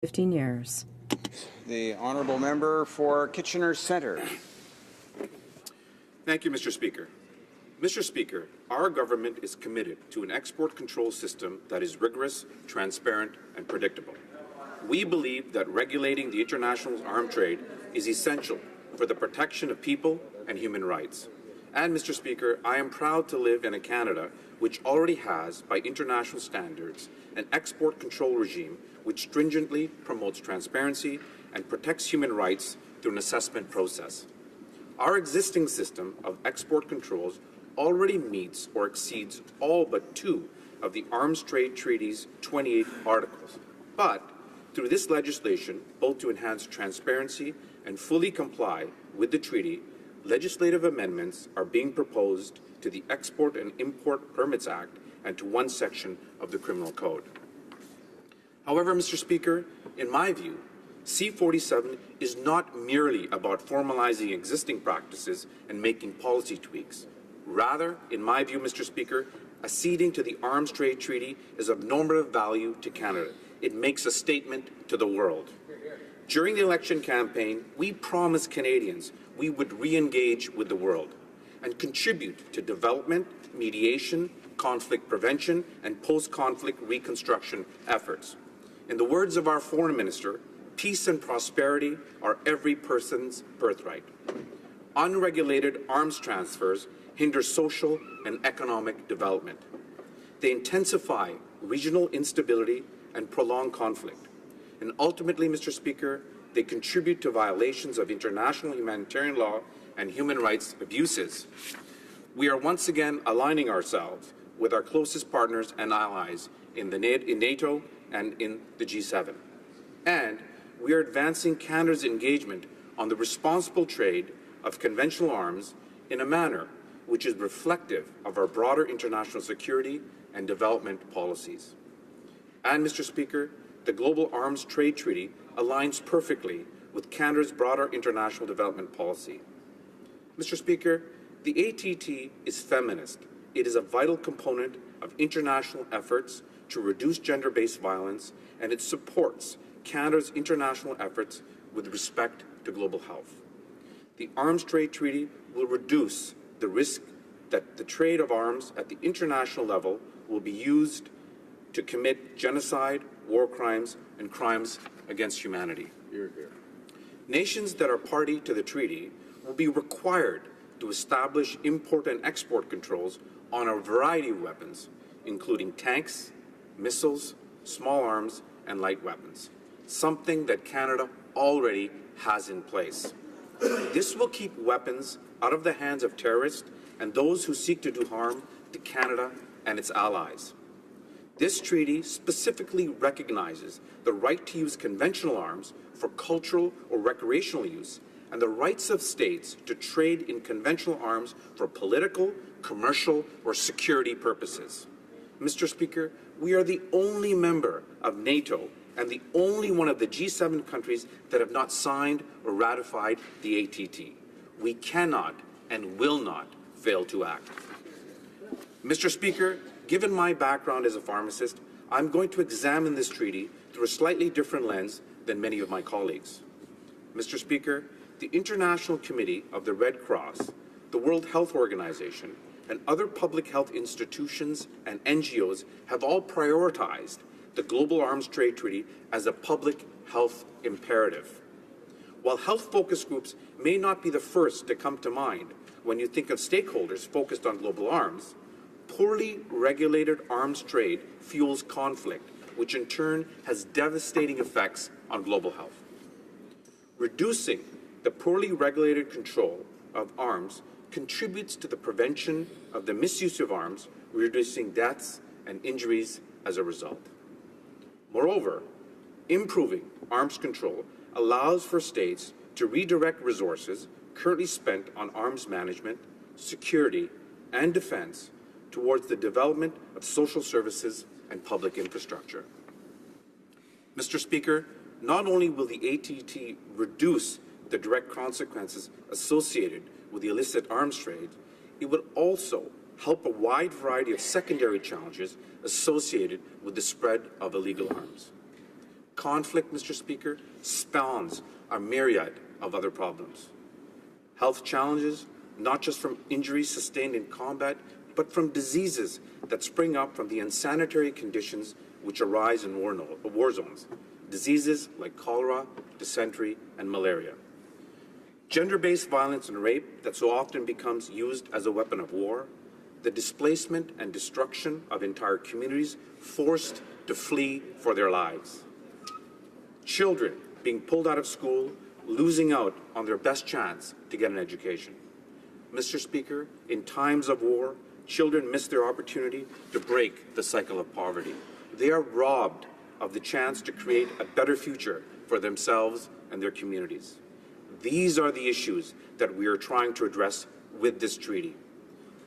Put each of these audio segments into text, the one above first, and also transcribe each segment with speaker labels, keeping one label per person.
Speaker 1: 15 years.
Speaker 2: The honourable member for Kitchener Centre.
Speaker 3: Thank you, Mr. Speaker. Mr. Speaker, our government is committed to an export control system that is rigorous, transparent, and predictable. We believe that regulating the international arms trade is essential for the protection of people and human rights. And, Mr. Speaker, I am proud to live in a Canada which already has, by international standards, an export control regime which stringently promotes transparency and protects human rights through an assessment process. Our existing system of export controls already meets or exceeds all but 2 of the Arms Trade Treaty's 28 articles. But through this legislation, both to enhance transparency and fully comply with the treaty, legislative amendments are being proposed to the Export and Import Permits Act and to one section of the Criminal Code. However, Mr. Speaker, in my view, C-47 is not merely about formalizing existing practices and making policy tweaks. Rather, in my view, Mr. Speaker, acceding to the Arms Trade Treaty is of normative value to Canada. It makes a statement to the world. During the election campaign, we promised Canadians we would re-engage with the world and contribute to development, mediation, conflict prevention, and post-conflict reconstruction efforts. In the words of our Foreign Minister, peace and prosperity are every person's birthright. Unregulated arms transfers hinder social and economic development. They intensify regional instability and prolong conflict. And ultimately, Mr. Speaker, they contribute to violations of international humanitarian law and human rights abuses. We are once again aligning ourselves with our closest partners and allies in NATO and in the G7. And we are advancing Canada's engagement on the responsible trade of conventional arms in a manner which is reflective of our broader international security and development policies. And, Mr. Speaker, the Global Arms Trade Treaty aligns perfectly with Canada's broader international development policy. Mr. Speaker, the ATT is feminist. It is a vital component of international efforts to reduce gender-based violence, and it supports Canada's international efforts with respect to global health. The Arms Trade Treaty will reduce the risk that the trade of arms at the international level will be used to commit genocide, war crimes, and crimes against humanity. Nations that are party to the treaty will be required to establish import and export controls on a variety of weapons, including tanks, missiles, small arms, and light weapons, something that Canada already has in place. This will keep weapons out of the hands of terrorists and those who seek to do harm to Canada and its allies. This treaty specifically recognizes the right to use conventional arms for cultural or recreational use and the rights of states to trade in conventional arms for political, commercial, or security purposes. Mr. Speaker, we are the only member of NATO and the only one of the G7 countries that have not signed or ratified the ATT. We cannot and will not fail to act. Mr. Speaker, given my background as a pharmacist, I'm going to examine this treaty through a slightly different lens than many of my colleagues. Mr. Speaker, the International Committee of the Red Cross, the World Health Organization, and other public health institutions and NGOs have all prioritized the Global Arms Trade Treaty as a public health imperative. While health focus groups may not be the first to come to mind when you think of stakeholders focused on global arms, poorly regulated arms trade fuels conflict, which in turn has devastating effects on global health. Reducing the poorly regulated control of arms contributes to the prevention of the misuse of arms, reducing deaths and injuries as a result. Moreover, improving arms control allows for states to redirect resources currently spent on arms management, security, and defense towards the development of social services and public infrastructure. Mr. Speaker, not only will the ATT reduce the direct consequences associated with the illicit arms trade, it would also help a wide variety of secondary challenges associated with the spread of illegal arms. Conflict, Mr. Speaker, spawns a myriad of other problems. Health challenges, not just from injuries sustained in combat, but from diseases that spring up from the unsanitary conditions which arise in war zones. Diseases like cholera, dysentery, and malaria. Gender-based violence and rape that so often becomes used as a weapon of war. The displacement and destruction of entire communities forced to flee for their lives. Children being pulled out of school, losing out on their best chance to get an education. Mr. Speaker, in times of war, children miss their opportunity to break the cycle of poverty. They are robbed of the chance to create a better future for themselves and their communities. These are the issues that we are trying to address with this treaty.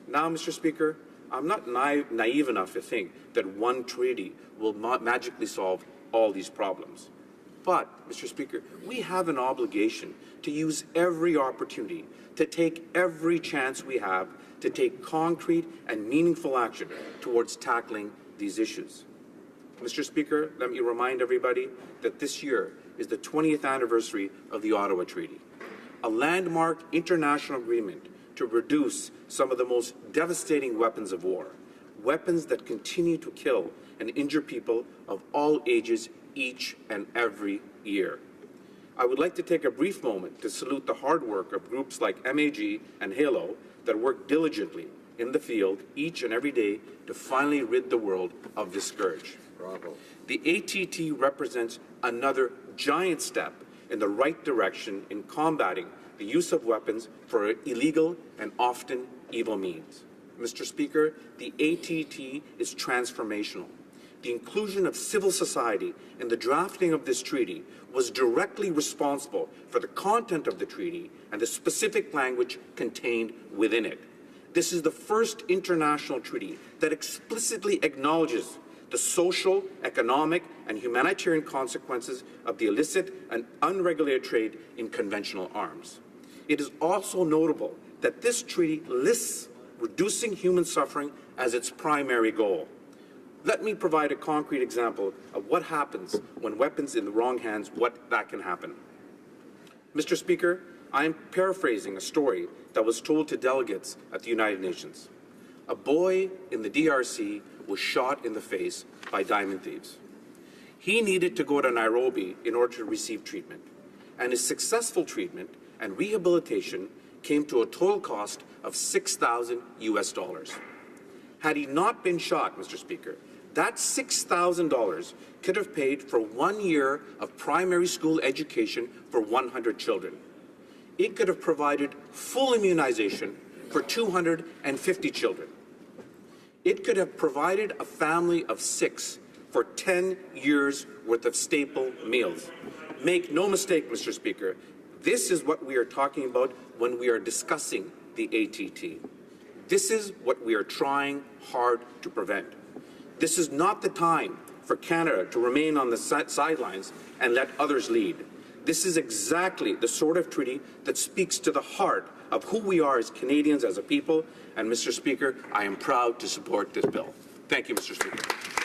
Speaker 3: Now, Mr. Speaker, I'm not naive enough to think that one treaty will magically solve all these problems. But, Mr. Speaker, we have an obligation to use every opportunity, to take every chance we have to take concrete and meaningful action towards tackling these issues. Mr. Speaker, let me remind everybody that this year is the 20th anniversary of the Ottawa Treaty, a landmark international agreement to reduce some of the most devastating weapons of war, weapons that continue to kill and injure people of all ages each and every year. I would like to take a brief moment to salute the hard work of groups like MAG and HALO that work diligently in the field each and every day to finally rid the world of this scourge.
Speaker 2: Bravo.
Speaker 3: The ATT represents another giant step in the right direction in combating the use of weapons for illegal and often evil means. Mr. Speaker, the ATT is transformational. The inclusion of civil society in the drafting of this treaty was directly responsible for the content of the treaty and the specific language contained within it. This is the first international treaty that explicitly acknowledges the social, economic, and humanitarian consequences of the illicit and unregulated trade in conventional arms. It is also notable that this treaty lists reducing human suffering as its primary goal. Let me provide a concrete example of what happens when weapons in the wrong hands, what that can happen. Mr. Speaker, I am paraphrasing a story that was told to delegates at the United Nations. A boy in the DRC was shot in the face by diamond thieves. He needed to go to Nairobi in order to receive treatment, and his successful treatment and rehabilitation came to a total cost of $6,000 US. Had he not been shot, Mr. Speaker, that $6,000 could have paid for 1 year of primary school education for 100 children. It could have provided full immunization for 250 children. It could have provided a family of 6 for 10 years' worth of staple meals. Make no mistake, Mr. Speaker, this is what we are talking about when we are discussing the ATT. This is what we are trying hard to prevent. This is not the time for Canada to remain on the sidelines and let others lead. This is exactly the sort of treaty that speaks to the heart of who we are as Canadians, as a people, and Mr. Speaker, I am proud to support this bill. Thank you, Mr. Speaker.